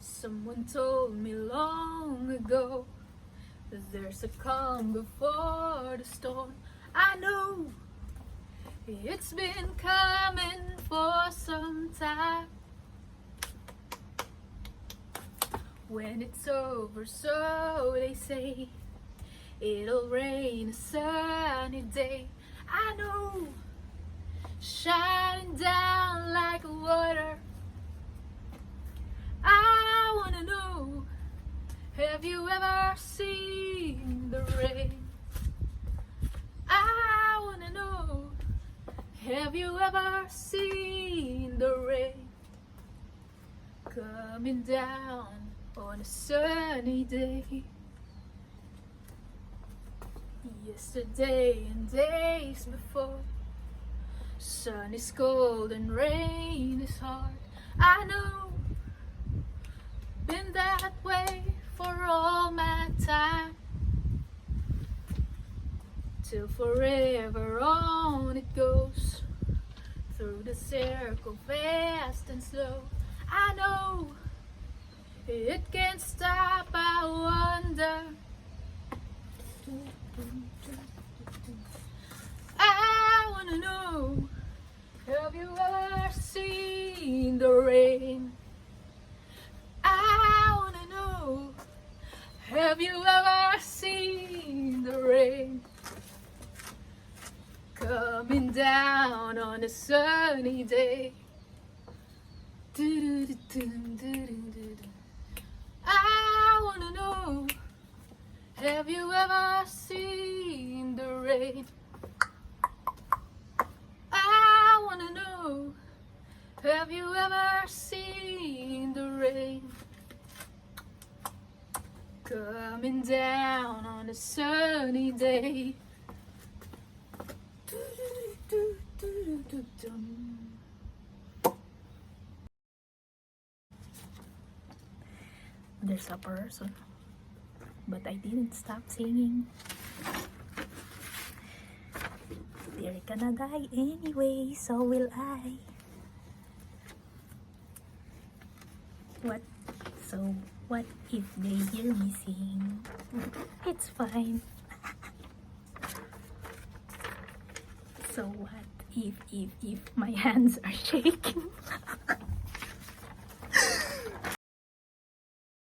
Someone told me long ago that there's a calm before the storm. I know it's been coming for some time. When it's over, so they say, it'll rain a sunny day. I know, shining down like water. I wanna know, have you ever seen the rain? I wanna know, have you ever seen the rain coming down on a sunny day? Yesterday and days before, sun is cold and rain is hard. I know, been that way for all my time, till forever on it goes, through the circle fast and slow. I know it can't stop, I wonder. I wanna know, have you ever seen the rain? I wanna know, have you ever seen the rain coming down on a sunny day? I wanna know, have you ever seen the rain? I wanna know, have you ever seen the rain coming down on a sunny day? There's a person, but I didn't stop singing. They're gonna die anyway, so will I. What if they hear me sing? It's fine. So what if my hands are shaking?